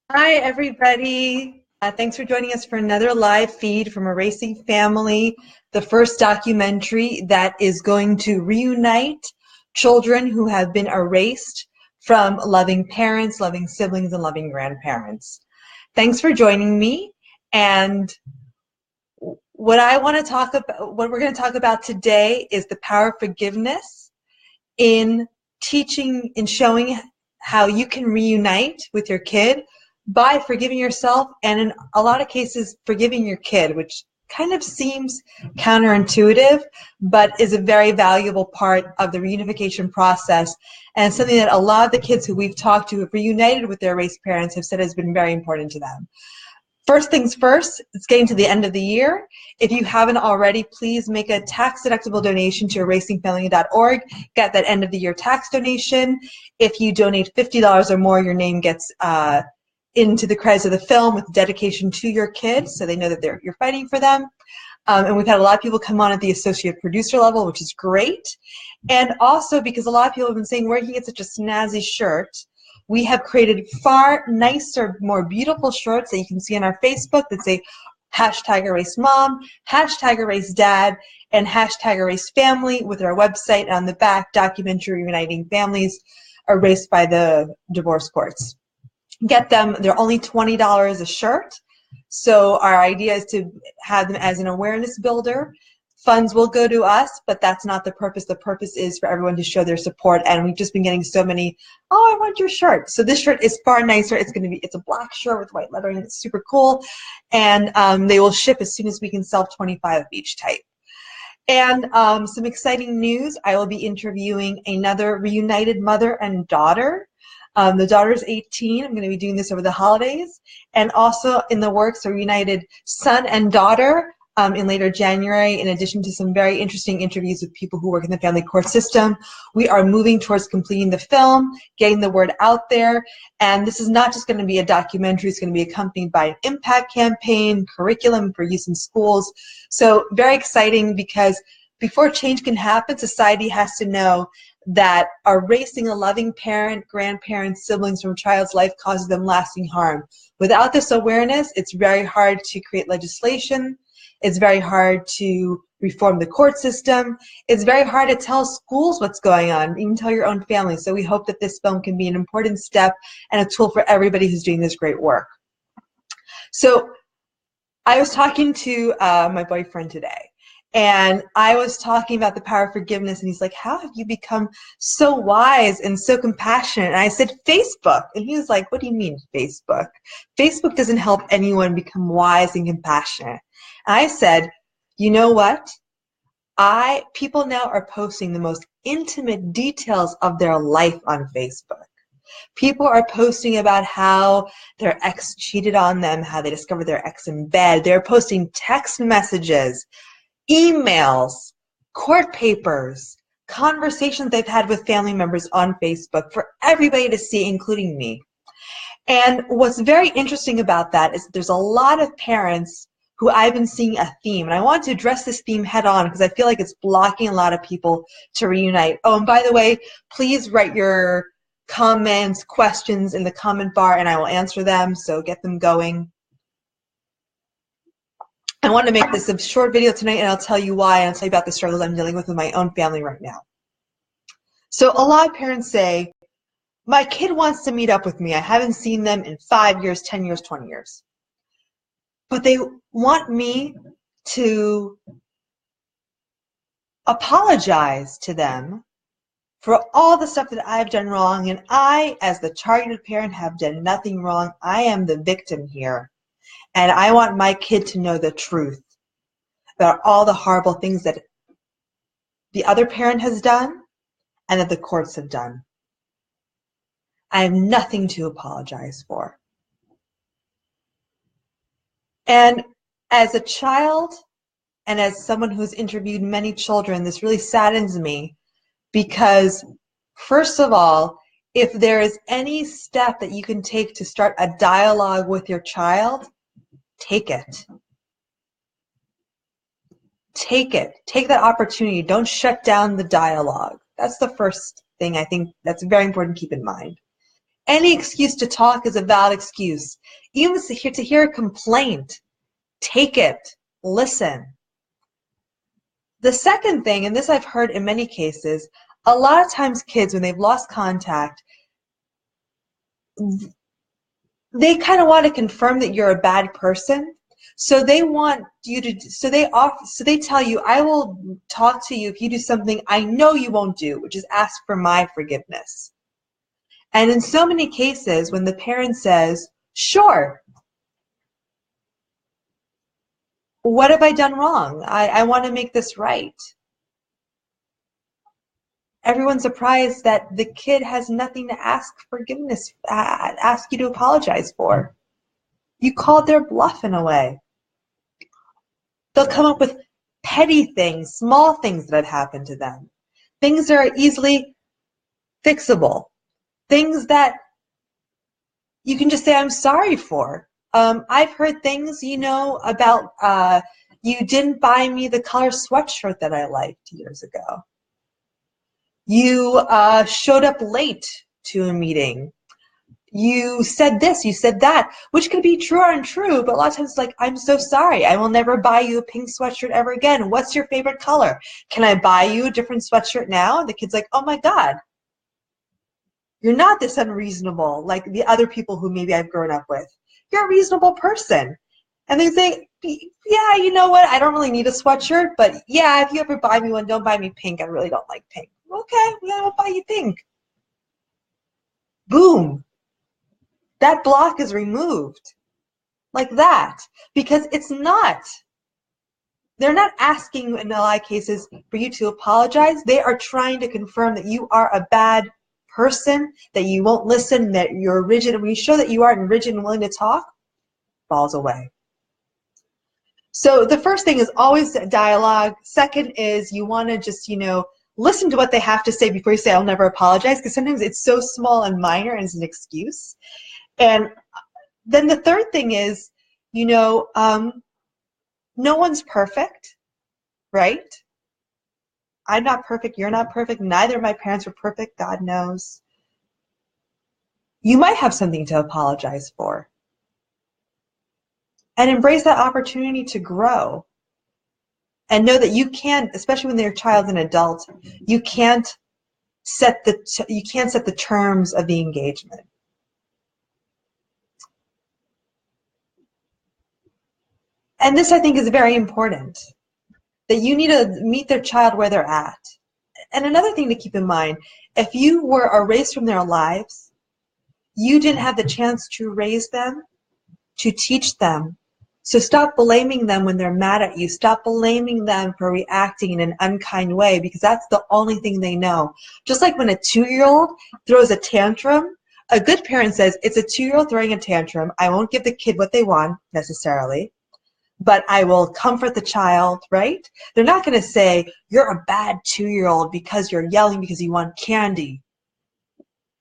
Hi, everybody. Thanks for joining us for another live feed from Erasing Family, the first documentary that is going to reunite children who have been erased from loving parents, loving siblings, and loving grandparents. Thanks for joining me. And what we're going to talk about today is the power of forgiveness in teaching and showing how you can reunite with your kid by forgiving yourself, and in a lot of cases forgiving your kid, which kind of seems counterintuitive but is a very valuable part of the reunification process, and something that a lot of the kids who we've talked to who have reunited with their erased parents have said has been very important to them. First things first, it's getting to the end of the year. If you haven't already, please make a tax-deductible donation to erasingfamily.org. Get that end of the year tax donation. If you donate $50 or more, your name gets into the credits of the film with dedication to your kids, so they know that you're fighting for them. And we've had a lot of people come on at the associate producer level, which is great. And also because a lot of people have been saying, where can you get such a snazzy shirt? We have created far nicer, more beautiful shirts that you can see on our Facebook that say #ErasedMom, #ErasedDad, and #ErasedFamily with our website, and on the back, documentary reuniting families erased by the divorce courts. Get them. They're only $20 a shirt. So our idea is to have them as an awareness builder. Funds will go to us, but that's not the purpose. The purpose is for everyone to show their support, and we've just been getting so many, oh, I want your shirt. So this shirt is far nicer. It's a black shirt with white lettering. It's super cool, and they will ship as soon as we can sell 25 of each type. And some exciting news, I will be interviewing another reunited mother and daughter. The daughter's 18. I'm going to be doing this over the holidays. And also in the works, a reunited son and daughter in later January, in addition to some very interesting interviews with people who work in the family court system. We are moving towards completing the film, getting the word out there. And this is not just going to be a documentary. It's going to be accompanied by an impact campaign, curriculum for use in schools. So very exciting, because before change can happen, society has to know that erasing a loving parent, grandparent, siblings from a child's life causes them lasting harm. Without this awareness, it's very hard to create legislation. It's very hard to reform the court system. It's very hard to tell schools what's going on, even tell your own family. So we hope that this film can be an important step and a tool for everybody who's doing this great work. So I was talking to my boyfriend today, and I was talking about the power of forgiveness, and he's like, how have you become so wise and so compassionate? And I said, Facebook. And he was like, what do you mean, Facebook? Facebook doesn't help anyone become wise and compassionate. And I said, you know what? People now are posting the most intimate details of their life on Facebook. People are posting about how their ex cheated on them, how they discovered their ex in bed. They're posting text messages, emails, court papers, conversations they've had with family members on Facebook for everybody to see, including me. And what's very interesting about that is there's a lot of parents who I've been seeing a theme, and I want to address this theme head on because I feel like it's blocking a lot of people to reunite. Oh, and by the way, please write your comments, questions in the comment bar, and I will answer them, so get them going. I want to make this a short video tonight, and I'll tell you why, and I'll tell you about the struggles I'm dealing with my own family right now. So a lot of parents say, my kid wants to meet up with me. I haven't seen them in 5 years, 10 years, 20 years. But they want me to apologize to them for all the stuff that I've done wrong, and I, as the targeted parent, have done nothing wrong. I am the victim here, and I want my kid to know the truth about all the horrible things that the other parent has done and that the courts have done. I have nothing to apologize for. And as a child and as someone who's interviewed many children, this really saddens me, because first of all, if there is any step that you can take to start a dialogue with your child, take it. Take it. Take that opportunity. Don't shut down the dialogue. That's the first thing I think that's very important to keep in mind. Any excuse to talk is a valid excuse. Even to hear a complaint, take it, listen. The second thing, and this I've heard in many cases, a lot of times kids, when they've lost contact, they kind of want to confirm that you're a bad person. So they want you to, so they tell you, I will talk to you if you do something I know you won't do, which is ask for my forgiveness. And in so many cases, when the parent says, sure, what have I done wrong? I want to make this right. Everyone's surprised that the kid has nothing to ask forgiveness, ask you to apologize for. You called their bluff in a way. They'll come up with petty things, small things that have happened to them, things that are easily fixable, things that you can just say, I'm sorry for. I've heard things, you know, about you didn't buy me the color sweatshirt that I liked years ago. You showed up late to a meeting. You said this, you said that, which could be true or untrue, but a lot of times it's like, I'm so sorry. I will never buy you a pink sweatshirt ever again. What's your favorite color? Can I buy you a different sweatshirt now? And the kid's like, oh my God, you're not this unreasonable like the other people who maybe I've grown up with. You're a reasonable person. And they say, yeah, you know what? I don't really need a sweatshirt, but yeah, if you ever buy me one, don't buy me pink. I really don't like pink. Okay, well, I'll buy you pink. Boom. That block is removed like that, because it's not, they're not asking in a lot of cases for you to apologize. They are trying to confirm that you are a bad person, that you won't listen, that you're rigid. And when you show that you aren't rigid and willing to talk, falls away. So the first thing is always dialogue. Second is you want to just, you know, listen to what they have to say before you say, I'll never apologize, because sometimes it's so small and minor and it's an excuse. And then the third thing is, you know, no one's perfect, right? I'm not perfect. You're not perfect. Neither of my parents were perfect. God knows. You might have something to apologize for. And embrace that opportunity to grow. And know that you can't, especially when they're a child and adult, you can't set the terms of the engagement. And this, I think, is very important, that you need to meet their child where they're at. And another thing to keep in mind, if you were erased from their lives, you didn't have the chance to raise them, to teach them. So stop blaming them when they're mad at you. Stop blaming them for reacting in an unkind way, because that's the only thing they know. Just like when a 2-year-old throws a tantrum, a good parent says, it's a 2-year-old throwing a tantrum. I won't give the kid what they want necessarily, but I will comfort the child, right? They're not going to say, you're a bad 2-year-old because you're yelling because you want candy.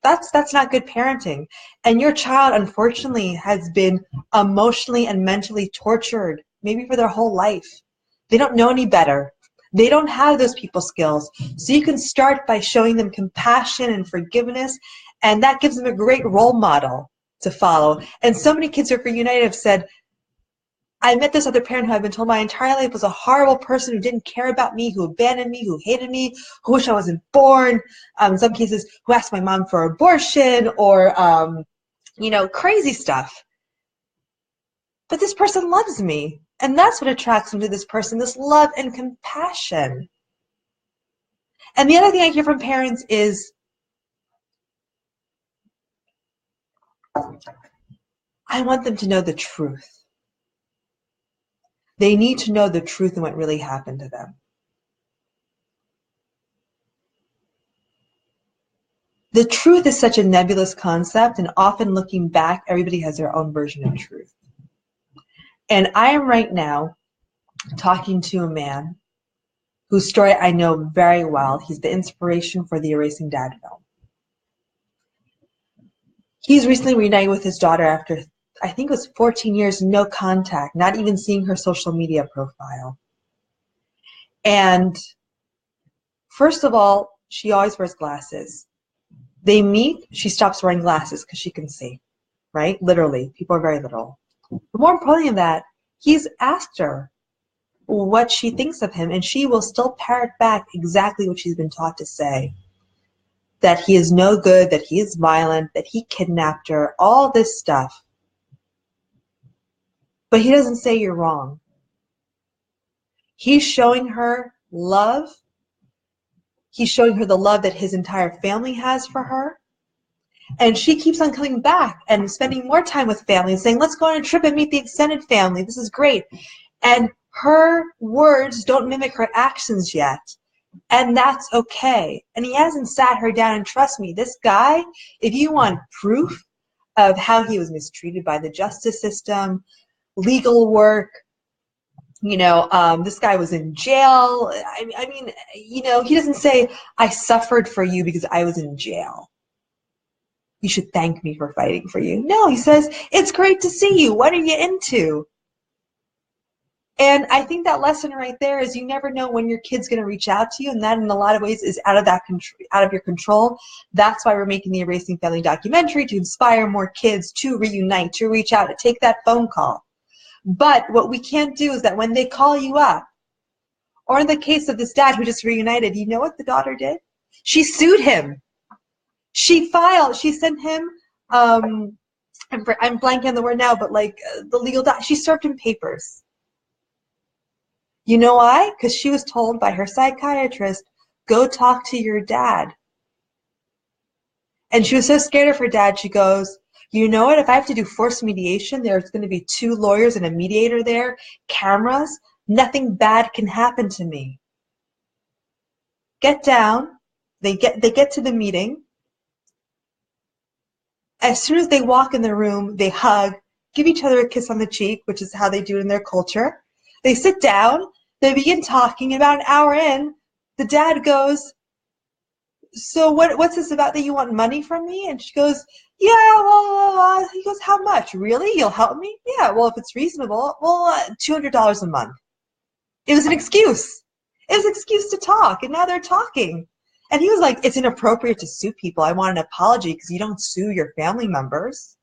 That's not good parenting. And your child, unfortunately, has been emotionally and mentally tortured, maybe for their whole life. They don't know any better. They don't have those people skills. So you can start by showing them compassion and forgiveness, and that gives them a great role model to follow. And so many kids who are for United have said, I met this other parent who I've been told my entire life was a horrible person who didn't care about me, who abandoned me, who hated me, who wished I wasn't born. In some cases, who asked my mom for abortion, or, you know, crazy stuff. But this person loves me. And that's what attracts them to this person, this love and compassion. And the other thing I hear from parents is, I want them to know the truth. They need to know the truth and what really happened to them. The truth is such a nebulous concept, and often looking back, everybody has their own version of truth. And I am right now talking to a man whose story I know very well. He's the inspiration for the Erasing Dad film. He's recently reunited with his daughter after, I think it was 14 years, no contact, not even seeing her social media profile. And first of all, she always wears glasses. They meet, she stops wearing glasses because she can see, right? Literally, people are very literal. But more importantly than that, he's asked her what she thinks of him, and she will still parrot back exactly what she's been taught to say. That he is no good, that he is violent, that he kidnapped her, all this stuff. But he doesn't say you're wrong. He's showing her love. He's showing her the love that his entire family has for her. And she keeps on coming back and spending more time with family and saying, let's go on a trip and meet the extended family. This is great. And her words don't mimic her actions yet. And that's okay. And he hasn't sat her down, and trust me, this guy, if you want proof of how he was mistreated by the justice system, legal work, this guy was in jail. I mean, he doesn't say, I suffered for you because I was in jail. You should thank me for fighting for you. No, he says, it's great to see you. What are you into? And I think that lesson right there is you never know when your kid's going to reach out to you, and that in a lot of ways is out of your control. That's why we're making the Erasing Family documentary, to inspire more kids to reunite, to reach out, to take that phone call. But what we can't do is that when they call you up, or in the case of this dad who just reunited, you know what the daughter did? She sued him. She sent him, I'm blanking on the word now, but like the legal she served him papers. You know why? Because she was told by her psychiatrist, go talk to your dad. And she was so scared of her dad, she goes, you know what? If I have to do forced mediation, there's going to be 2 lawyers and a mediator there, cameras. Nothing bad can happen to me. Get down. They get to the meeting. As soon as they walk in the room, they hug, give each other a kiss on the cheek, which is how they do it in their culture. They sit down. They begin talking. About an hour in, the dad goes, so what's this about that you want money from me? And she goes, yeah, well, he goes, how much? Really? You'll help me? Yeah, well, if it's reasonable, well, $200 a month. It was an excuse. It was an excuse to talk, and now they're talking. And he was like, it's inappropriate to sue people. I want an apology because you don't sue your family members.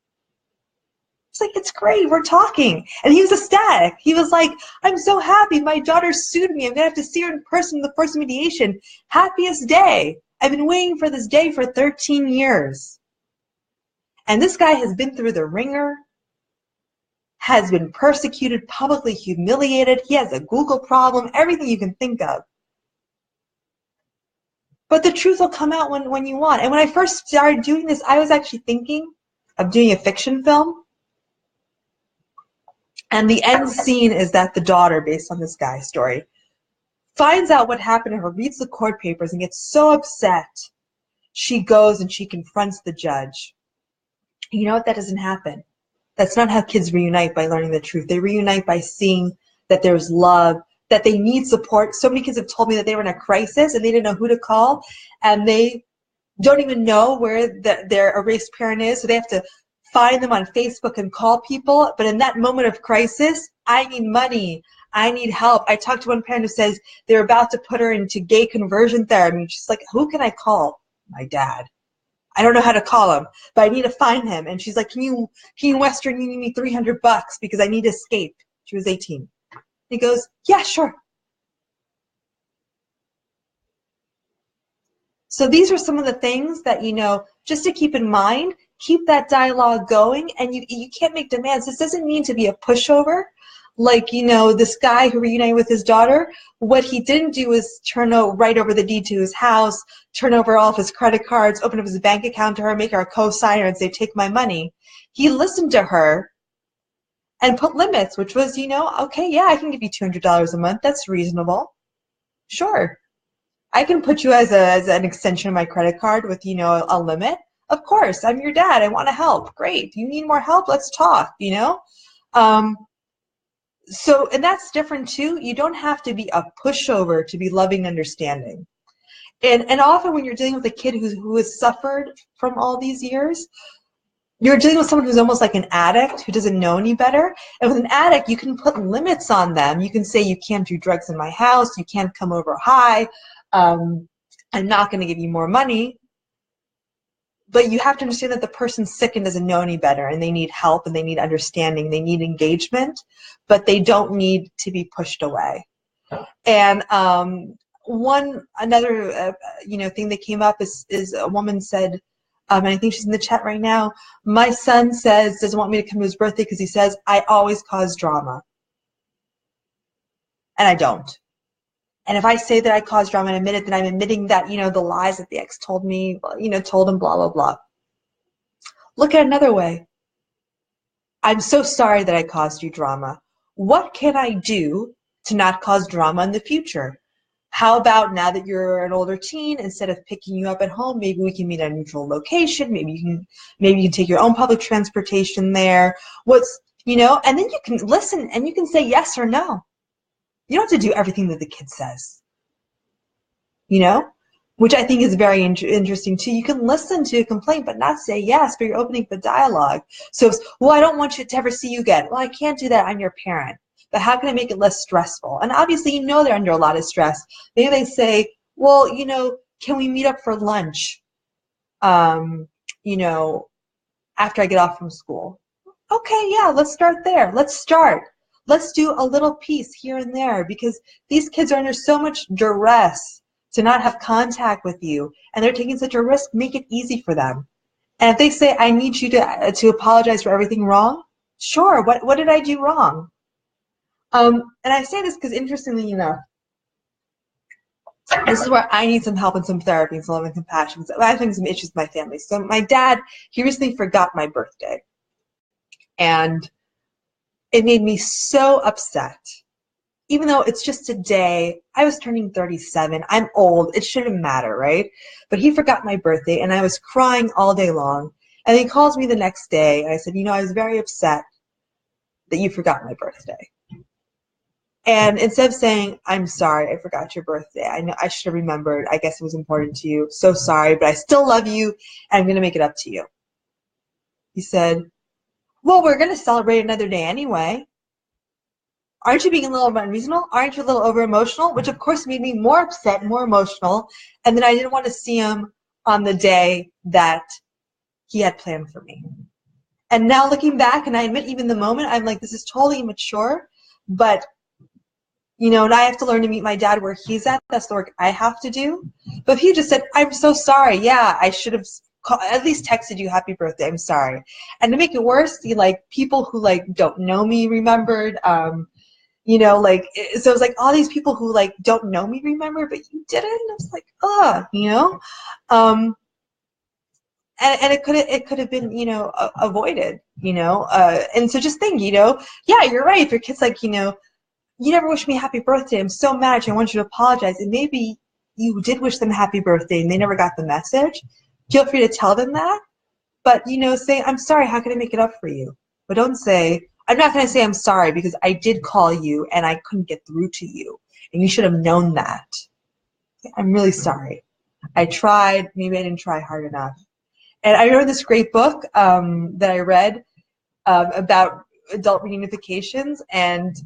It's like, it's great, we're talking. And he was ecstatic. He was like, I'm so happy. My daughter sued me. I'm going to have to see her in person in the first mediation. Happiest day. I've been waiting for this day for 13 years. And this guy has been through the ringer, has been persecuted, publicly humiliated. He has a Google problem, everything you can think of. But the truth will come out when you want. And when I first started doing this, I was actually thinking of doing a fiction film. And the end scene is that the daughter, based on this guy's story, finds out what happened to her, reads the court papers, and gets so upset. She goes and she confronts the judge. You know what? That doesn't happen. That's not how kids reunite, by learning the truth. They reunite by seeing that there's love, that they need support. So many kids have told me that they were in a crisis and they didn't know who to call, and they don't even know where their erased parent is, so they have to find them on Facebook and call people. But in that moment of crisis, I need money. I need help. I talked to one parent who says they're about to put her into gay conversion therapy. She's like, who can I call? My dad. I don't know how to call him, but I need to find him. And she's like, can you Western Union me $300 because I need to escape? She was 18. He goes, yeah, sure. So these are some of the things that, just to keep in mind. Keep that dialogue going, and you can't make demands. This doesn't mean to be a pushover. Like, this guy who reunited with his daughter, what he didn't do is write over the deed to his house, turn over all of his credit cards, open up his bank account to her, make her a co-signer and say, take my money. He listened to her and put limits, which was, okay, yeah, I can give you $200 a month. That's reasonable. Sure. I can put you as an extension of my credit card with, a limit. Of course, I'm your dad. I want to help. Great. You need more help? Let's talk, So, and that's different too. You don't have to be a pushover to be loving and understanding. And often when you're dealing with a kid who has suffered from all these years, you're dealing with someone who's almost like an addict who doesn't know any better. And with an addict, you can put limits on them. You can say, you can't do drugs in my house. You can't come over high. I'm not going to give you more money. but you have to understand that the person's sick and doesn't know any better, and they need help and they need understanding, they need engagement, but they don't need to be pushed away. And another thing that came up is a woman said, and I think she's in the chat right now, my son doesn't want me to come to his birthday because he says I always cause drama. And I don't. And if I say that I cause drama and admit it, then I'm admitting that, the lies that the ex told me, told him, blah, blah, blah. Look at it another way. I'm so sorry that I caused you drama. What can I do to not cause drama in the future? How about now that you're an older teen, instead of picking you up at home, maybe we can meet at a neutral location. Maybe you can take your own public transportation there. And then you can listen and you can say yes or no. You don't have to do everything that the kid says, which I think is very interesting too. You can listen to a complaint but not say yes, but you're opening the dialogue. So, I don't want you to ever see you again. Well, I can't do that. I'm your parent. But how can I make it less stressful? And obviously, they're under a lot of stress. Maybe they say, well, can we meet up for lunch, after I get off from school? Okay, yeah, let's start there. Let's do a little piece here and there, because these kids are under so much duress to not have contact with you, and they're taking such a risk. Make it easy for them. And if they say, I need you to apologize for everything wrong, sure, what did I do wrong? And I say this because, interestingly enough, this is where I need some help and some therapy and some love and compassion. Because I'm having some issues with my family. So my dad, he recently forgot my birthday. And it made me so upset. Even though it's just a day, I was turning 37. I'm old. It shouldn't matter, right? But he forgot my birthday, and I was crying all day long. And he calls me the next day, and I said, I was very upset that you forgot my birthday. And instead of saying, I'm sorry, I forgot your birthday. I know I should have remembered. I guess it was important to you. So sorry, but I still love you, and I'm going to make it up to you. He said, well, we're going to celebrate another day anyway. Aren't you being a little unreasonable? Aren't you a little over-emotional? Which, of course, made me more upset, more emotional. And then I didn't want to see him on the day that he had planned for me. And now looking back, and I admit even the moment, I'm like, this is totally immature. But and I have to learn to meet my dad where he's at. That's the work I have to do. But if he just said, I'm so sorry. Yeah, I should have at least texted you happy birthday. I'm sorry. And to make it worse, people who don't know me remembered. So it was like all these people who don't know me remember, but you didn't. I was like, and it could have been avoided. And so just think, yeah, you're right. If your kid's you never wish me happy birthday. I'm so mad at you. I want you to apologize. And maybe you did wish them happy birthday and they never got the message. Feel free to tell them that. But, say, I'm sorry. How can I make it up for you? But don't say, I'm not going to say I'm sorry because I did call you and I couldn't get through to you. And you should have known that. I'm really sorry. I tried. Maybe I didn't try hard enough. And I remember this great book that I read about adult reunifications. And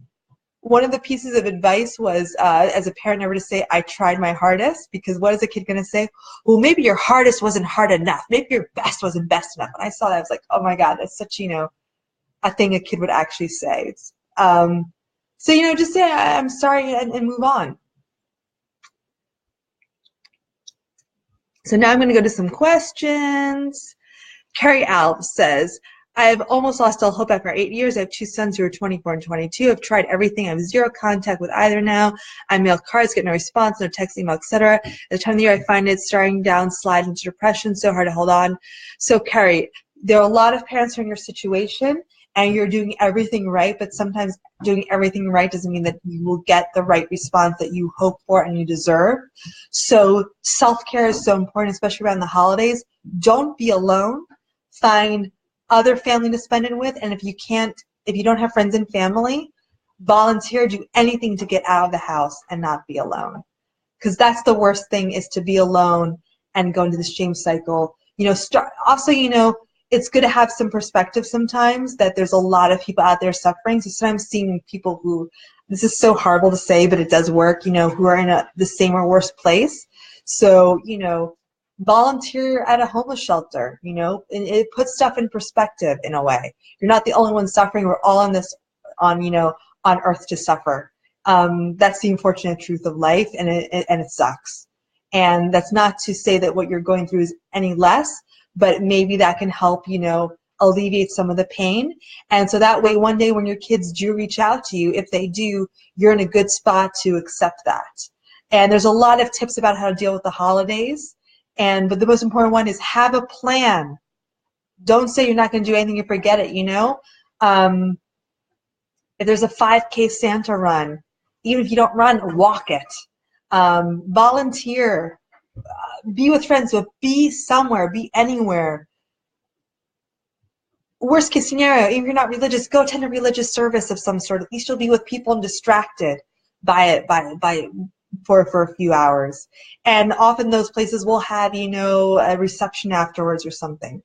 one of the pieces of advice was, as a parent, never to say, I tried my hardest, because what is a kid going to say? Well, maybe your hardest wasn't hard enough. Maybe your best wasn't best enough. And I saw that, I was like, oh my God, that's such, a thing a kid would actually say. So, just say, I'm sorry and move on. So now I'm going to go to some questions. Kerry Alves says, I've almost lost all hope after 8 years. I have two sons who are 24 and 22. I've tried everything. I have zero contact with either now. I mail cards, get no response, no text, email, etc. At the time of the year, I find it starting down, slide into depression, so hard to hold on. So, Kerry, there are a lot of parents who are in your situation, and you're doing everything right, but sometimes doing everything right doesn't mean that you will get the right response that you hope for and you deserve. So self-care is so important, especially around the holidays. Don't be alone. Find other family to spend it with, and if you don't have friends and family, volunteer, do anything to get out of the house and not be alone. Because that's the worst thing, is to be alone and go into the shame cycle. It's good to have some perspective sometimes that there's a lot of people out there suffering. So sometimes seeing people who, this is so horrible to say, but it does work, who are in the same or worse place. So, volunteer at a homeless shelter, you know, and it puts stuff in perspective in a way. You're not the only one suffering. We're all on this, you know, on earth to suffer. That's the unfortunate truth of life, and it sucks. And that's not to say that what you're going through is any less, but maybe that can help, you know, alleviate some of the pain. And so that way, one day when your kids do reach out to you, if they do, you're in a good spot to accept that. And there's a lot of tips about how to deal with the holidays. But the most important one is have a plan. Don't say you're not going to do anything and forget it, you know? If there's a 5K Santa run, even if you don't run, walk it. Volunteer. Be with friends, but be somewhere, be anywhere. Worst case scenario, even if you're not religious, go attend a religious service of some sort. At least you'll be with people and distracted by it for a few hours. And often those places will have, you know, a reception afterwards or something.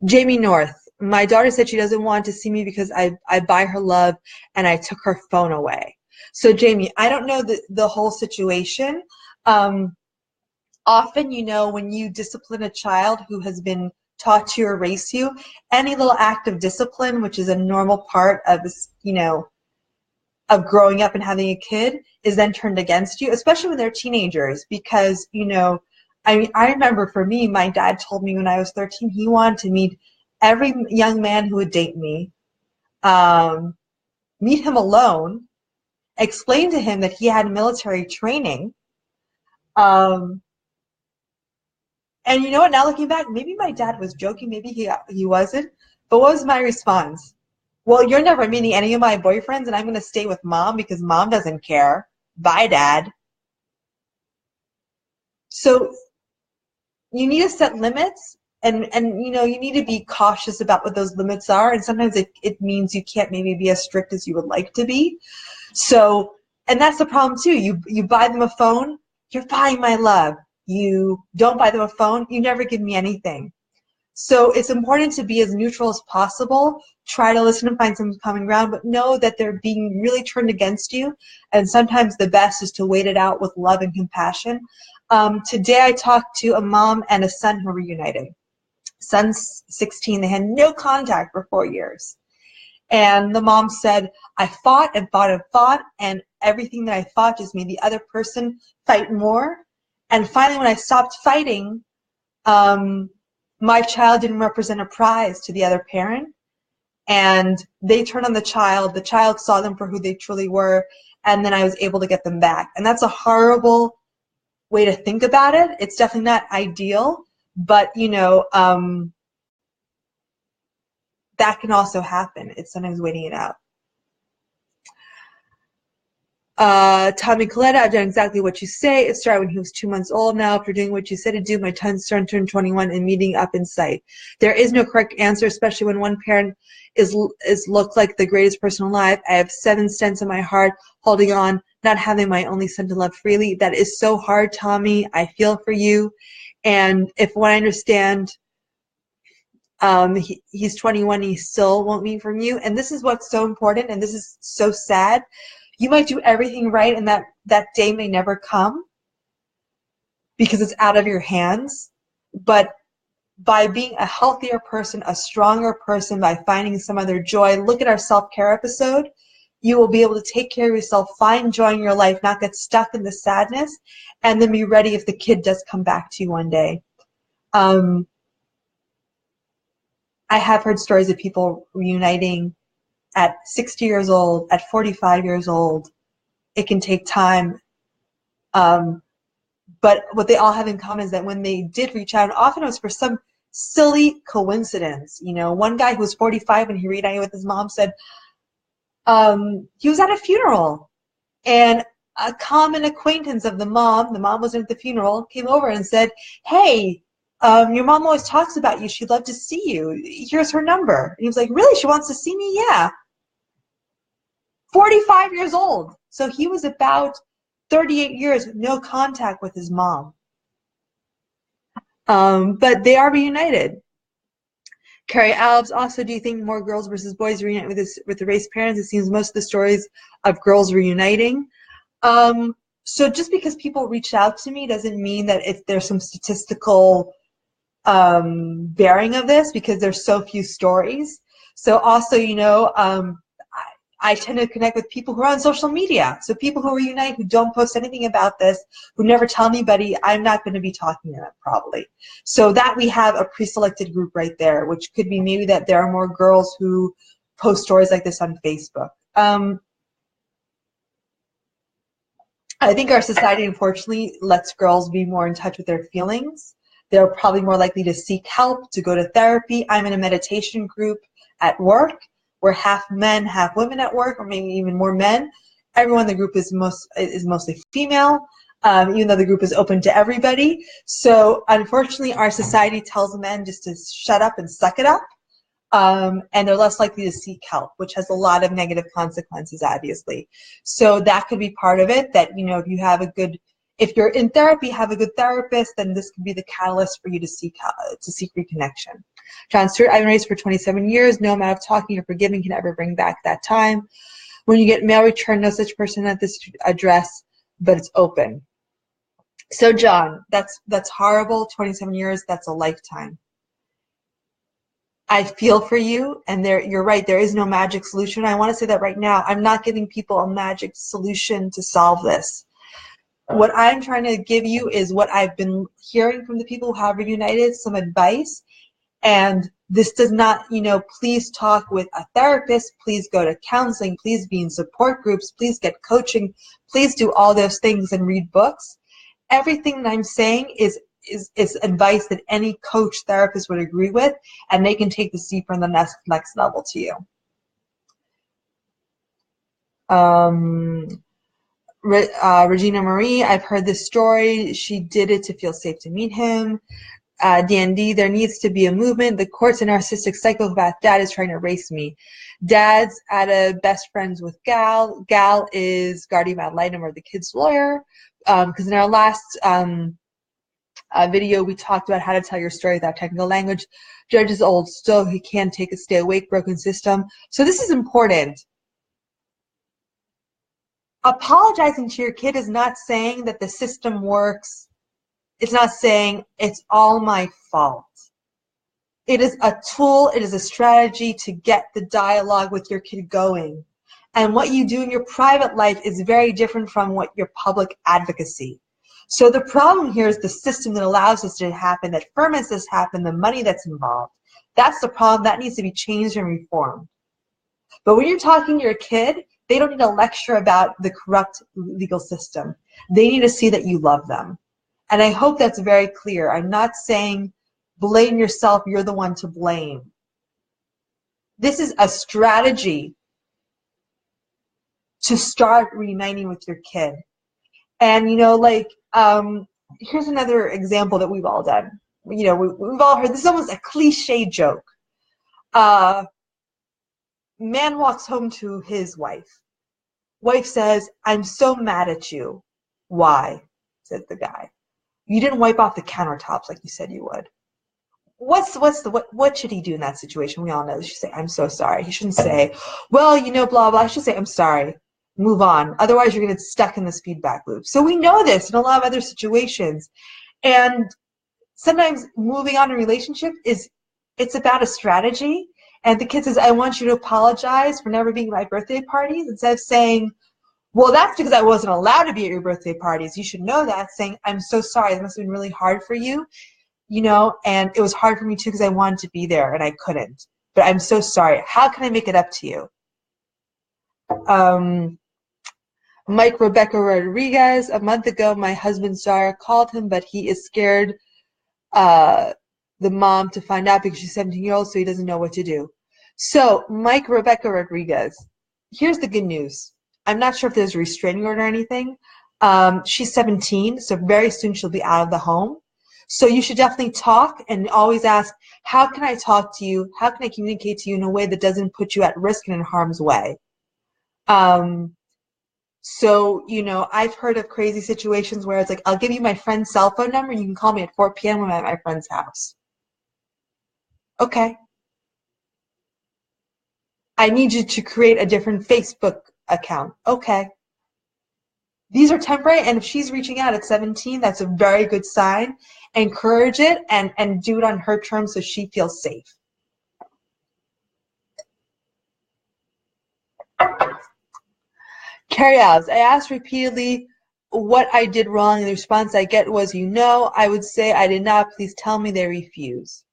Jamie North. My daughter said she doesn't want to see me because I buy her love and I took her phone away. So Jamie, I don't know the whole situation. Often, you know, when you discipline a child who has been taught to erase you, any little act of discipline, which is a normal part of this, you know, of growing up and having a kid, is then turned against you, especially when they're teenagers, because, you know, I remember for me, my dad told me when I was 13, he wanted to meet every young man who would date me, meet him alone, explain to him that he had military training, and you know what, now looking back, maybe my dad was joking, maybe he wasn't, but what was my response? Well, you're never meeting any of my boyfriends, and I'm going to stay with mom because mom doesn't care. Bye, dad. So you need to set limits, and you know, you need to be cautious about what those limits are, and sometimes it means you can't maybe be as strict as you would like to be. So, and that's the problem too. You buy them a phone, you're buying my love. You don't buy them a phone, you never give me anything. So it's important to be as neutral as possible. Try to listen and find some common ground, but know that they're being really turned against you. And sometimes the best is to wait it out with love and compassion. Today I talked to a mom and a son who reunited. Son's 16. They had no contact for 4 years. And the mom said, I fought and fought and fought, and everything that I fought just made the other person fight more. And finally, when I stopped fighting, my child didn't represent a prize to the other parent, and they turned on the child saw them for who they truly were, and then I was able to get them back. And that's a horrible way to think about it. It's definitely not ideal, but you know, that can also happen. It's sometimes waiting it out. Tommy Coletta, I've done exactly what you say. It started when he was 2 months old. Now, after doing what you said to do, my son turned 21 and meeting up in sight. There is no correct answer, especially when one parent is looked like the greatest person alive. I have 7 stents in my heart, holding on, not having my only son to love freely. That is so hard, Tommy. I feel for you. And if what I understand, he's 21, he still won't meet from you. And this is what's so important, and this is so sad. You might do everything right, and that day may never come because it's out of your hands. But by being a healthier person, a stronger person, by finding some other joy, look at our self-care episode. You will be able to take care of yourself, find joy in your life, not get stuck in the sadness, and then be ready if the kid does come back to you one day. I have heard stories of people reuniting at 60 years old, at 45 years old. It can take time. But what they all have in common is that when they did reach out, and often it was for some silly coincidence. You know, one guy who was 45 and he reunited with his mom said he was at a funeral, and a common acquaintance of the mom wasn't at the funeral, came over and said, hey, your mom always talks about you. She'd love to see you. Here's her number. And he was like, really? She wants to see me? Yeah. 45 years old. So he was about 38 years with no contact with his mom. But they are reunited. Kerry Alves, also, do you think more girls versus boys reunite with the race parents? It seems most of the stories of girls reuniting. So just because people reach out to me doesn't mean that if there's some statistical bearing of this, because there's so few stories. So also, you know, I tend to connect with people who are on social media. So people who reunite, who don't post anything about this, who never tell anybody, I'm not going to be talking to them probably. So that we have a pre-selected group right there, which could be maybe that there are more girls who post stories like this on Facebook. I think our society, unfortunately, lets girls be more in touch with their feelings. They're probably more likely to seek help, to go to therapy. I'm in a meditation group at work. We're half men, half women at work, or maybe even more men. Everyone in the group is mostly female, even though the group is open to everybody. So unfortunately, our society tells men just to shut up and suck it up. And they're less likely to seek help, which has a lot of negative consequences, obviously. So that could be part of it, that, you know, if you're in therapy, have a good therapist, then this could be the catalyst for you to seek reconnection. John Stewart, I've been raised for 27 years. No amount of talking or forgiving can ever bring back that time. When you get mail return, no such person at this address, but it's open. So John, that's horrible. 27 years, that's a lifetime. I feel for you, and you're right, there is no magic solution. I want to say that right now. I'm not giving people a magic solution to solve this. What I'm trying to give you is what I've been hearing from the people who have reunited, some advice. And this does not, you know, please talk with a therapist, please go to counseling, please be in support groups, please get coaching, please do all those things and read books. Everything that I'm saying is advice that any coach therapist would agree with, and they can take the seat from the next level to you. Regina Marie, I've heard this story. She did it to feel safe to meet him. D&D, there needs to be a movement. The court's a narcissistic psychopath. Dad is trying to erase me. Dad's at a best friends with Gal. Gal is guardian ad litem, or the kid's lawyer. Because in our last video, we talked about how to tell your story without technical language. Judge is old, still he can't take a stay awake, broken system. So this is important. Apologizing to your kid is not saying that the system works. It's not saying it's all my fault. It is a tool, it is a strategy to get the dialogue with your kid going. And what you do in your private life is very different from what your public advocacy. So the problem here is the system that allows this to happen, that ferments this happen, the money that's involved. That's the problem. That needs to be changed and reformed. But when you're talking to your kid, they don't need a lecture about the corrupt legal system. They need to see that you love them. And I hope that's very clear. I'm not saying blame yourself, you're the one to blame. This is a strategy to start reuniting with your kid. And, you know, like, here's another example that we've all done. You know, we've all heard, this is almost a cliche joke. Man walks home to his wife. Wife says, I'm so mad at you. Why? Said the guy. You didn't wipe off the countertops like you said you would. What should he do in that situation? We all know. He should say, I'm so sorry. He shouldn't say, well, you know, blah, blah. He should say, I'm sorry. Move on. Otherwise, you're going to get stuck in this feedback loop. So we know this in a lot of other situations. And sometimes moving on in a relationship it's about a strategy. And the kid says, I want you to apologize for never being at my birthday parties, instead of saying, well, that's because I wasn't allowed to be at your birthday parties. You should know that. Saying, I'm so sorry. It must have been really hard for you, you know, and it was hard for me too because I wanted to be there and I couldn't. But I'm so sorry. How can I make it up to you? Mike Rebecca Rodriguez, a month ago, my husband's daughter called him, but he is scared the mom to find out because she's 17-year-old, so he doesn't know what to do. So, Mike Rebecca Rodriguez, here's the good news. I'm not sure if there's a restraining order or anything. She's 17, so very soon she'll be out of the home. So you should definitely talk and always ask, how can I talk to you? How can I communicate to you in a way that doesn't put you at risk and in harm's way? So, you know, I've heard of crazy situations where it's like, I'll give you my friend's cell phone number. You can call me at 4 p.m. when I'm at my friend's house. Okay. I need you to create a different Facebook account. Okay. These are temporary, and if she's reaching out at 17, that's a very good sign. Encourage it and do it on her terms so she feels safe. Carry outs. I asked repeatedly what I did wrong, and the response I get was, you know. I would say I did not. Please tell me. They refuse.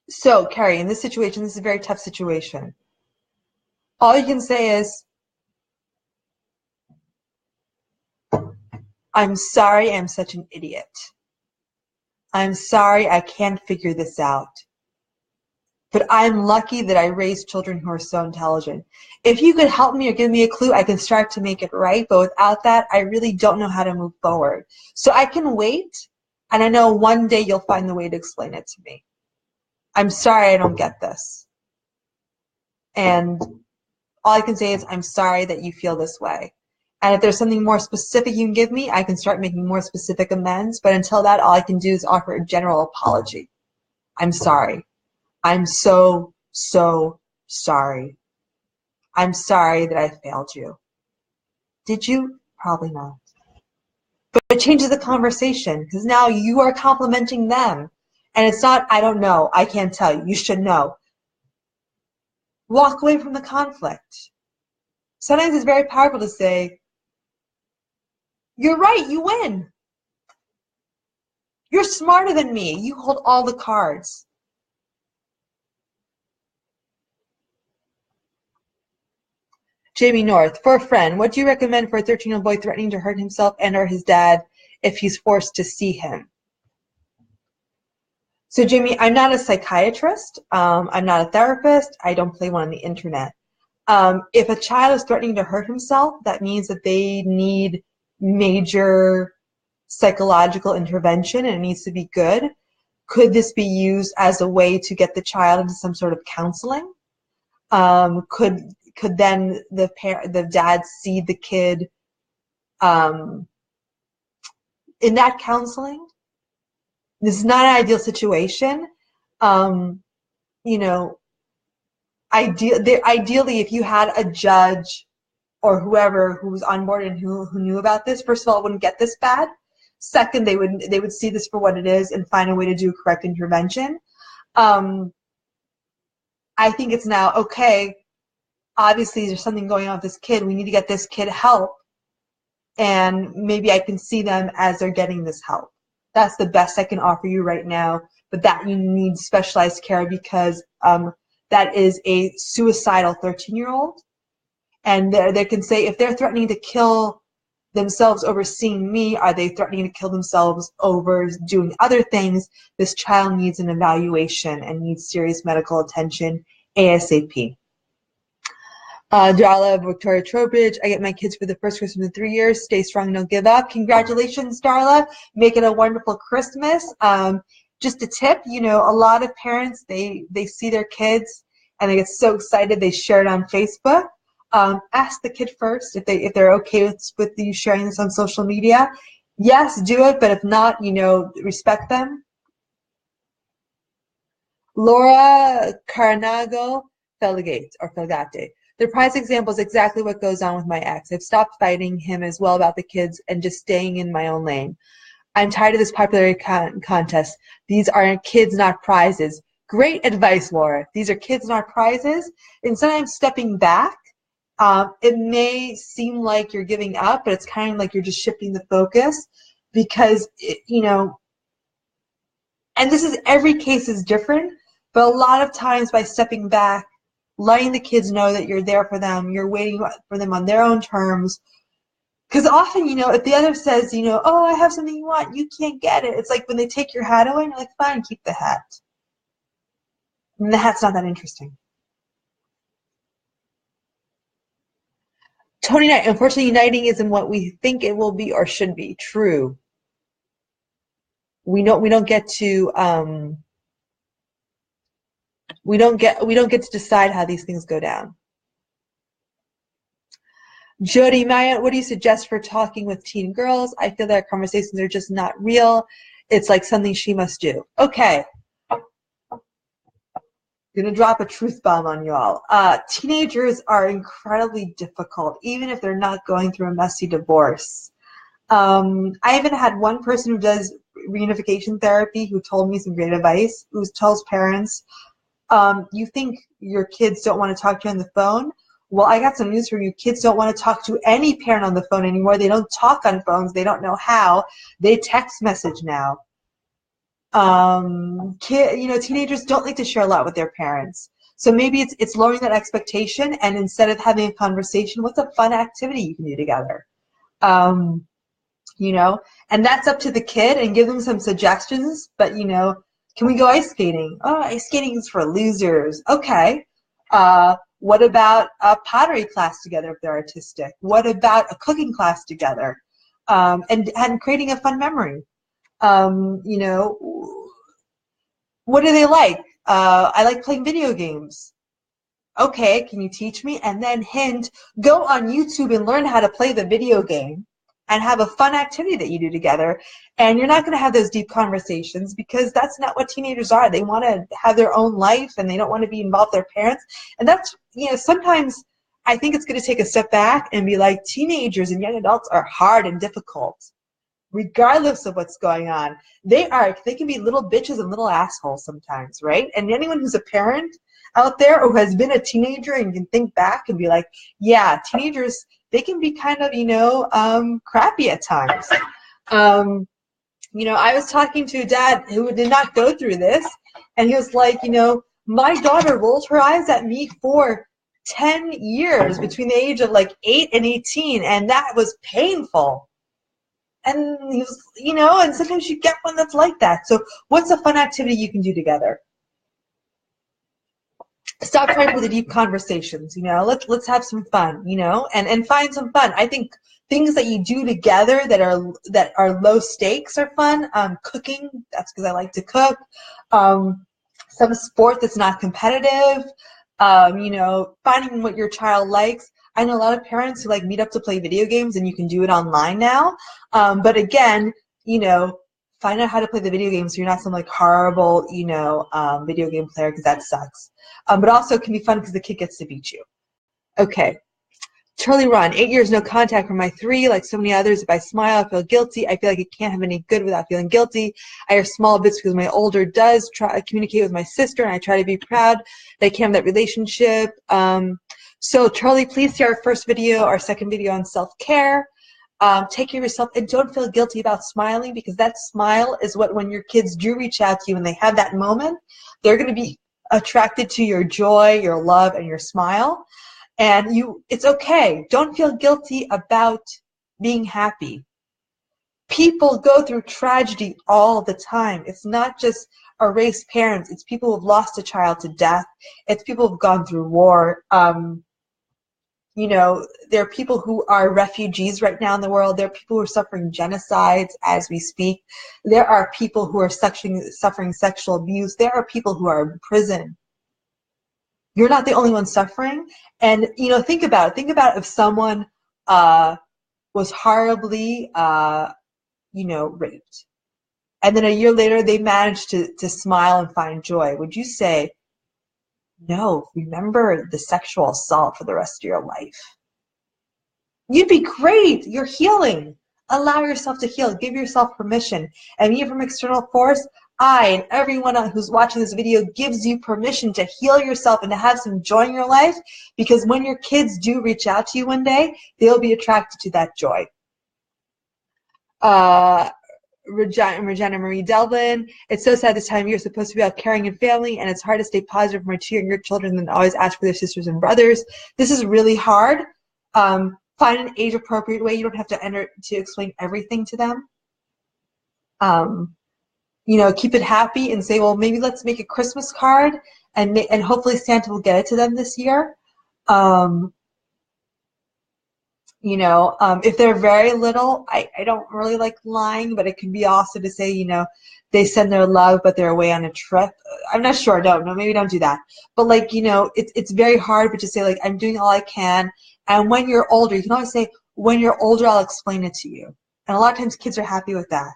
So, Kerry, in this situation, this is a very tough situation. All you can say is, I'm sorry I'm such an idiot. I'm sorry I can't figure this out. But I'm lucky that I raised children who are so intelligent. If you could help me or give me a clue, I can strive to make it right. But without that, I really don't know how to move forward. So I can wait, and I know one day you'll find the way to explain it to me. I'm sorry I don't get this. And all I can say is, I'm sorry that you feel this way. And if there's something more specific you can give me, I can start making more specific amends. But until that, all I can do is offer a general apology. I'm sorry. I'm so, so sorry. I'm sorry that I failed you. Did you? Probably not. But it changes the conversation, because now you are complimenting them. And it's not, I don't know, I can't tell you, you should know. Walk away from the conflict. Sometimes it's very powerful to say, you're right, you win. You're smarter than me. You hold all the cards. Jamie North, for a friend, what do you recommend for a 13-year-old boy threatening to hurt himself and or his dad if he's forced to see him? So Jamie, I'm not a psychiatrist. I'm not a therapist. I don't play one on the internet. If a child is threatening to hurt himself, that means that they need major psychological intervention, and it needs to be good. Could this be used as a way to get the child into some sort of counseling? Could then the dad see the kid in that counseling? This is not an ideal situation. You know, ideally, if you had a judge or whoever who was on board and who knew about this, first of all, it wouldn't get this bad. Second, they would see this for what it is and find a way to do correct intervention. I think it's now, okay, obviously there's something going on with this kid. We need to get this kid help. And maybe I can see them as they're getting this help. That's the best I can offer you right now. But that you need specialized care, because that is a suicidal 13-year-old. And they can say, if they're threatening to kill themselves over seeing me, are they threatening to kill themselves over doing other things? This child needs an evaluation and needs serious medical attention ASAP. Darla, Victoria Trowbridge, I get my kids for the first Christmas in 3 years. Stay strong, don't give up. Congratulations, Darla. Make it a wonderful Christmas. Just a tip, you know, a lot of parents, they see their kids and they get so excited they share it on Facebook. Ask the kid first if they're okay with you sharing this on social media. Yes, do it, but if not, you know, respect them. Laura Carnago Felgate. The prize example is exactly what goes on with my ex. I've stopped fighting him as well about the kids and just staying in my own lane. I'm tired of this popularity contest. These are kids, not prizes. Great advice, Laura. These are kids, not prizes. And sometimes stepping back, it may seem like you're giving up, but it's kind of like you're just shifting the focus, because, you know, and this is, every case is different, but a lot of times by stepping back, letting the kids know that you're there for them, you're waiting for them on their own terms. Because often, you know, if the other says, you know, oh, I have something you want, you can't get it. It's like when they take your hat away, and you're like, fine, keep the hat. And the hat's not that interesting. Tony Knight, unfortunately, uniting isn't what we think it will be or should be. True. We don't get to we don't get to decide how these things go down. Jodie, Maya, what do you suggest for talking with teen girls? I feel that our conversations are just not real. It's like something she must do. Okay. Gonna drop a truth bomb on y'all. Teenagers are incredibly difficult, even if they're not going through a messy divorce. I even had one person who does reunification therapy who told me some great advice, who tells parents, you think your kids don't want to talk to you on the phone? Well, I got some news for you. Kids don't want to talk to any parent on the phone anymore. They don't talk on phones. They don't know how. They text message now. Teenagers don't like to share a lot with their parents. So maybe it's lowering that expectation, and instead of having a conversation, what's a fun activity you can do together? And that's up to the kid, and give them some suggestions. But, can we go ice skating? Oh, ice skating is for losers. Okay. What about a pottery class together if they're artistic? What about a cooking class together? And creating a fun memory. What do they like? I like playing video games. Okay, can you teach me? And then hint, go on YouTube and learn how to play the video game and have a fun activity that you do together. And you're not going to have those deep conversations because that's not what teenagers are. They want to have their own life and they don't want to be involved with their parents. And that's, sometimes I think it's going to take a step back and be like, teenagers and young adults are hard and difficult, regardless of what's going on. They can be little bitches and little assholes sometimes, right? And anyone who's a parent out there who has been a teenager and can think back and be like, yeah, teenagers, they can be kind of, crappy at times. I was talking to a dad who did not go through this, and he was like, my daughter rolled her eyes at me for 10 years between the age of like 8 and 18, and that was painful. And he was, and sometimes you get one that's like that. So what's a fun activity you can do together? Stop trying for the deep conversations, let's have some fun, and find some fun. I think things that you do together that are low stakes are fun. Cooking, that's because I like to cook. Some sport that's not competitive. Finding what your child likes. I know a lot of parents who meet up to play video games, and you can do it online now. But again, find out how to play the video game so you're not some horrible, video game player, because that sucks. But also it can be fun because the kid gets to beat you. Okay. Charlie Ron, 8 years no contact from my 3. Like so many others, if I smile, I feel guilty. I feel like it can't have any good without feeling guilty. I hear small bits because my older does try to communicate with my sister, and I try to be proud that I can't have that relationship. So Charlie, please see our first video, our second video on self-care. Take care of yourself, and don't feel guilty about smiling, because that smile is what, when your kids do reach out to you and they have that moment, they're going to be attracted to your joy, your love, and your smile. And it's okay. Don't feel guilty about being happy. People go through tragedy all the time. It's not just erased parents. It's people who have lost a child to death. It's people who've gone through war. There are people who are refugees right now in the world. There are people who are suffering genocides as we speak. There are people who are suffering sexual abuse. There are people who are in prison. You're not the only one suffering. And, think about it. Think about if someone was horribly, raped. And then a year later, they managed to smile and find joy. Would you say, no, remember the sexual assault for the rest of your life? You'd be great. You're healing. Allow yourself to heal. Give yourself permission. And even from external force, I and everyone who's watching this video gives you permission to heal yourself and to have some joy in your life, because when your kids do reach out to you one day, they'll be attracted to that joy. Regina Marie Delvin, it's so sad this time you're supposed to be about caring and family, and it's hard to stay positive for my 2 younger children and always ask for their sisters and brothers. This is really hard. Find an age-appropriate way. You don't have to explain everything to them. Keep it happy and say, well, maybe let's make a Christmas card, and hopefully Santa will get it to them this year. If they're very little, I don't really like lying, but it can be also to say, they send their love, but they're away on a trip. I'm not sure. No, maybe don't do that. But it's very hard, but just say I'm doing all I can. And when you're older, you can always say, when you're older, I'll explain it to you. And a lot of times kids are happy with that.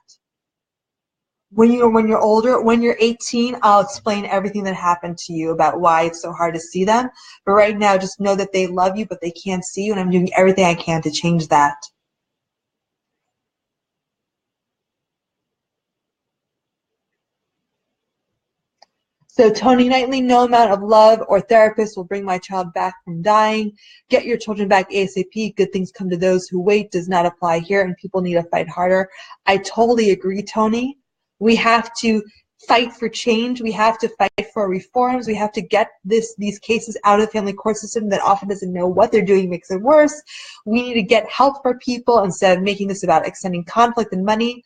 When you're older, when you're 18, I'll explain everything that happened to you about why it's so hard to see them. But right now, just know that they love you, but they can't see you, and I'm doing everything I can to change that. So Tony Knightley, no amount of love or therapist will bring my child back from dying. Get your children back ASAP. Good things come to those who wait does not apply here, and people need to fight harder. I totally agree, Tony. We have to fight for change. We have to fight for reforms. We have to get these cases out of the family court system that often doesn't know what they're doing, makes it worse. We need to get help for people instead of making this about extending conflict and money.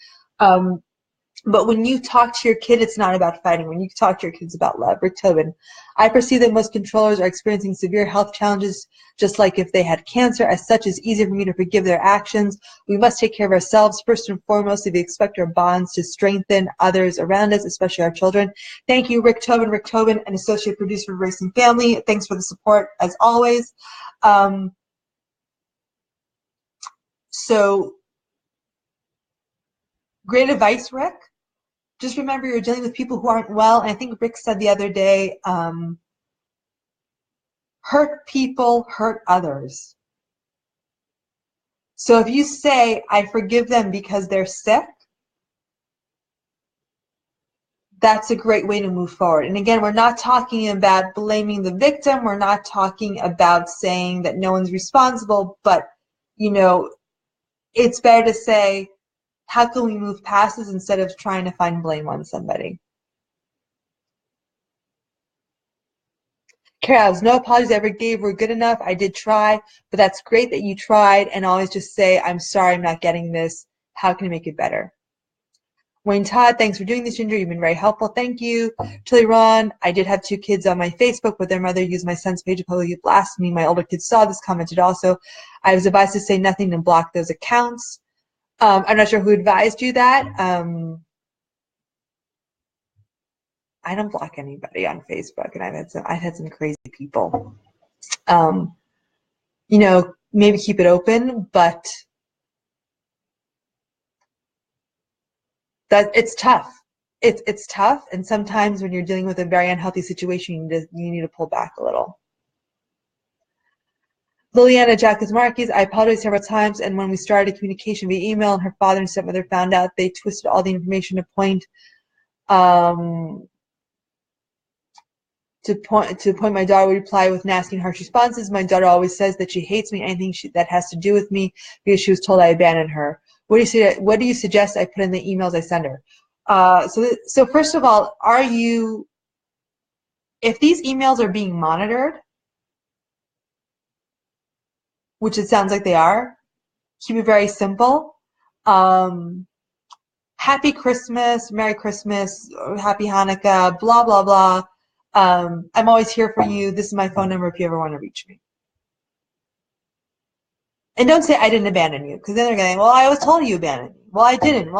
But when you talk to your kid, it's not about fighting. When you talk to your kids about love. Rick Tobin, I perceive that most controllers are experiencing severe health challenges, just like if they had cancer. As such, it's easier for me to forgive their actions. We must take care of ourselves first and foremost if we expect our bonds to strengthen others around us, especially our children. Thank you, Rick Tobin. Rick Tobin, an associate producer of Racing Family. Thanks for the support, as always. So, great advice, Rick. Just remember you're dealing with people who aren't well. And I think Rick said the other day, hurt people hurt others. So if you say, I forgive them because they're sick, that's a great way to move forward. And again, we're not talking about blaming the victim. We're not talking about saying that no one's responsible. But, you know, it's better to say, how can we move past this instead of trying to find blame on somebody? Carol, no apologies I ever gave were good enough. I did try, but that's great that you tried, and always just say, I'm sorry I'm not getting this. How can I make it better? Wayne Todd, thanks for doing this, Ginger. You've been very helpful. Thank you. Chili Ron, I did have 2 kids on my Facebook, but their mother used my son's page to publicly blast me. My older kids saw this, commented also. I was advised to say nothing and block those accounts. I'm not sure who advised you that. I don't block anybody on Facebook, and I've had some crazy people. You know, maybe keep it open, but that it's tough. It's tough, and sometimes when you're dealing with a very unhealthy situation, you need to pull back a little. Liliana Jacques Marquez, I apologized several times, and when we started communication via email, and her father and stepmother found out, they twisted all the information to point my daughter would reply with nasty and harsh responses. My daughter always says that she hates me, anything that has to do with me, because she was told I abandoned her. What do you suggest I put in the emails I send her? So first of all, if these emails are being monitored, which it sounds like they are, keep it very simple. Happy Christmas, Merry Christmas, Happy Hanukkah, blah, blah, blah. I'm always here for you. This is my phone number if you ever want to reach me. And don't say I didn't abandon you, because then they're going, well, I was told you abandoned me. Well, I didn't.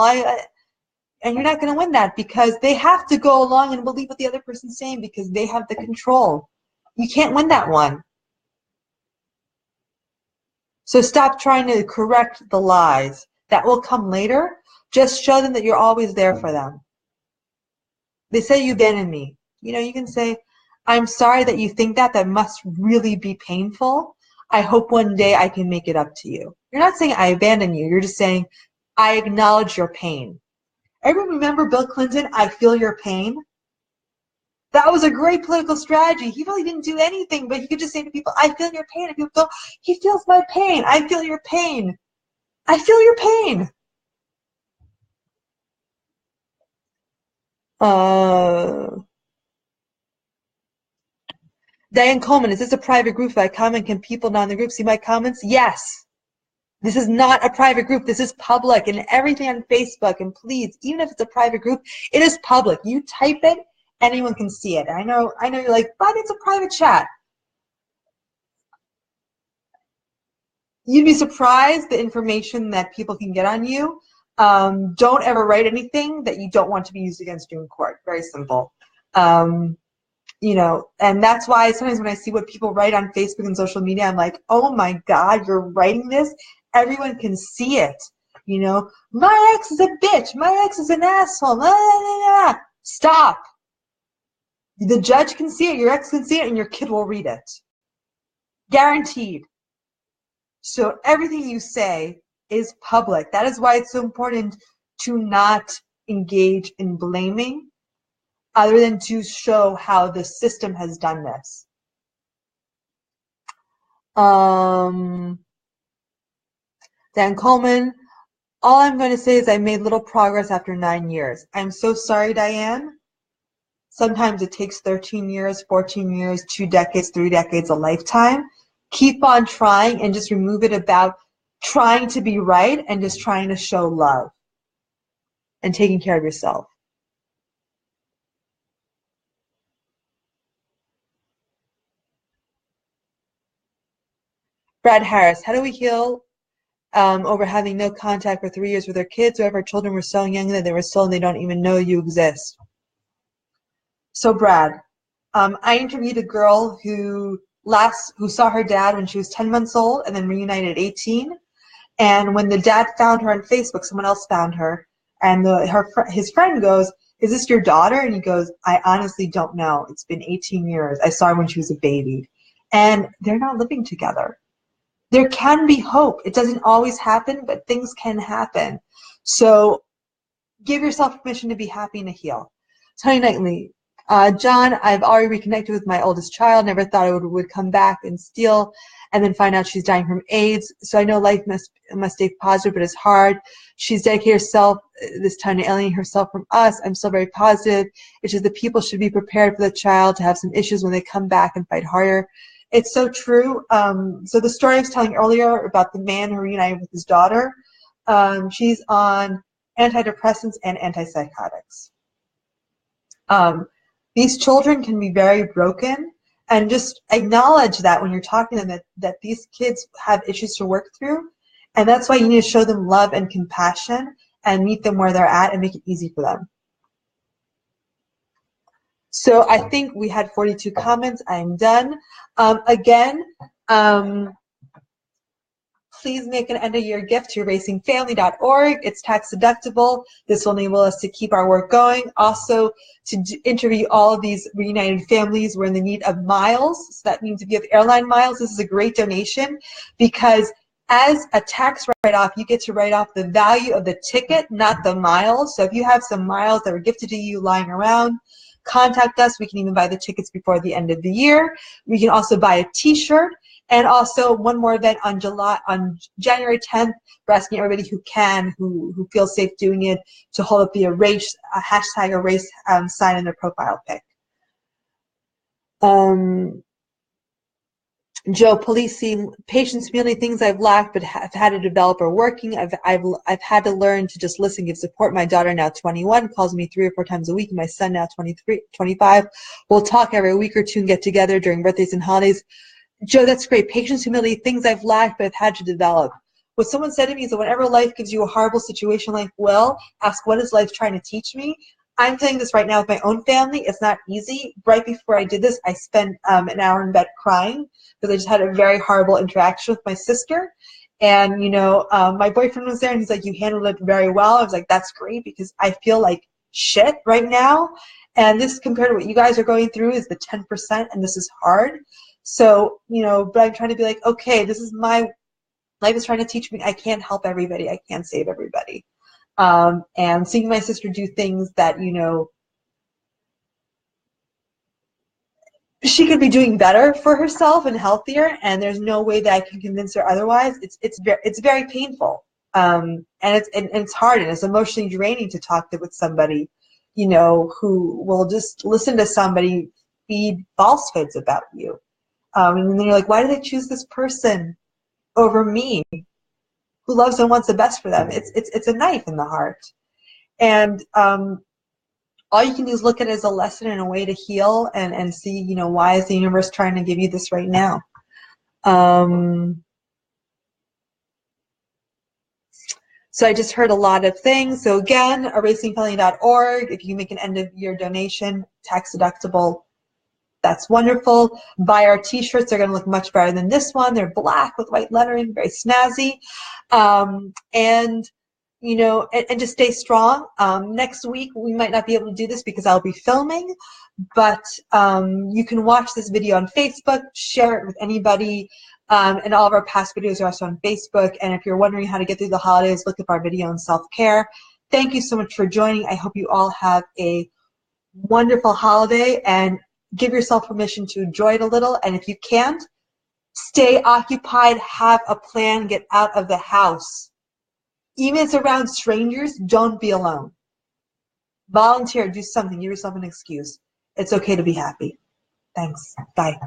And you're not going to win that, because they have to go along and believe what the other person's saying, because they have the control. You can't win that one. So stop trying to correct the lies. That will come later. Just show them that you're always there for them. They say you abandoned me. You know, you can say, I'm sorry that you think that. That must really be painful. I hope one day I can make it up to you. You're not saying I abandoned you. You're just saying, I acknowledge your pain. Everyone remember Bill Clinton, I feel your pain? That was a great political strategy. He really didn't do anything, but he could just say to people, I feel your pain. And people go, he feels my pain. I feel your pain. I feel your pain. Diane Coleman, is this a private group? If I comment, can people not in the group see my comments? Yes. This is not a private group. This is public, and everything on Facebook. And please, even if it's a private group, it is public. You type it, anyone can see it. And I know you're like, but it's a private chat. You'd be surprised the information that people can get on you. Don't ever write anything that you don't want to be used against you in court. Very simple. You know, and that's why sometimes when I see what people write on Facebook and social media, I'm like, oh my God, you're writing this? Everyone can see it. You know, my ex is a bitch. My ex is an asshole. Blah, blah, blah. Stop. The judge can see it, your ex can see it, and your kid will read it. Guaranteed. So everything you say is public. That is why it's so important to not engage in blaming, other than to show how the system has done this. Dan Coleman, all I'm going to say is I made little progress after 9 years. I'm so sorry, Diane. Sometimes it takes 13 years, 14 years, 2 decades, 3 decades, a lifetime. Keep on trying and just remove it about trying to be right and just trying to show love and taking care of yourself. Brad Harris, how do we heal over having no contact for 3 years with our kids, or if our children were so young that they were stolen, they don't even know you exist? So Brad, I interviewed a girl who saw her dad when she was 10 months old and then reunited at 18. And when the dad found her on Facebook, someone else found her, and his friend goes, "Is this your daughter?" And he goes, "I honestly don't know. It's been 18 years. I saw her when she was a baby." And they're not living together. There can be hope. It doesn't always happen, but things can happen. So give yourself permission to be happy and to heal. Tony Knightley, John, I've already reconnected with my oldest child. Never thought I would come back and steal and then find out she's dying from AIDS. So I know life must stay positive, but it's hard. She's dedicated herself this time to alienate herself from us. I'm still very positive. It's just that people should be prepared for the child to have some issues when they come back and fight harder. It's so true. So the story I was telling earlier about the man who reunited with his daughter, she's on antidepressants and antipsychotics. These children can be very broken, and just acknowledge that when you're talking to them that these kids have issues to work through, and that's why you need to show them love and compassion and meet them where they're at and make it easy for them. So I think we had 42 comments. I'm done. Again, please make an end-of-year gift to erasingfamily.org. It's tax deductible. This will enable us to keep our work going. Also, to interview all of these reunited families, we're in the need of miles. So that means if you have airline miles, this is a great donation, because as a tax write-off, you get to write off the value of the ticket, not the miles. So if you have some miles that were gifted to you lying around, contact us. We can even buy the tickets before the end of the year. We can also buy a t-shirt. And also one more event on January 10th, we're asking everybody who feels safe doing it to hold up the erase, hashtag erase sign in their profile pic. Joe, policing, patience, community, things I've lacked but have had to develop are working. I've had to learn to just listen, give support. My daughter, now 21, calls me 3 or 4 times a week. My son, now 25, we'll talk every week or two and get together during birthdays and holidays. Joe, that's great. Patience, humility, things I've lacked but I've had to develop. What someone said to me is that whenever life gives you a horrible situation, life will, ask what is life trying to teach me? I'm saying this right now with my own family. It's not easy. Right before I did this, I spent an hour in bed crying because I just had a very horrible interaction with my sister. And, you know, my boyfriend was there and he's like, "You handled it very well." I was like, "That's great," because I feel like shit right now. And this, compared to what you guys are going through, is the 10%, and this is hard. So, you know, but I'm trying to be like, okay, this is my life is trying to teach me I can't help everybody. I can't save everybody. And seeing my sister do things that, you know, she could be doing better for herself and healthier, and there's no way that I can convince her otherwise. It's very painful, and it's hard, and it's emotionally draining to talk with somebody, you know, who will just listen to somebody feed falsehoods about you. And then you're like, why do they choose this person over me, who loves and wants the best for them? It's a knife in the heart. And all you can do is look at it as a lesson and a way to heal and see, you know, why is the universe trying to give you this right now? So I just heard a lot of things. So again, erasingfamily.org. If you make an end-of-year donation, tax deductible, that's wonderful. Buy our t-shirts. They're going to look much better than this one. They're black with white lettering, very snazzy. And you know, and just stay strong. Next week, we might not be able to do this because I'll be filming, but you can watch this video on Facebook, share it with anybody, and all of our past videos are also on Facebook. And if you're wondering how to get through the holidays, look up our video on self-care. Thank you so much for joining. I hope you all have a wonderful holiday, and give yourself permission to enjoy it a little. And if you can't, stay occupied, have a plan, get out of the house. Even if it's around strangers, don't be alone. Volunteer, do something, give yourself an excuse. It's okay to be happy. Thanks. Bye.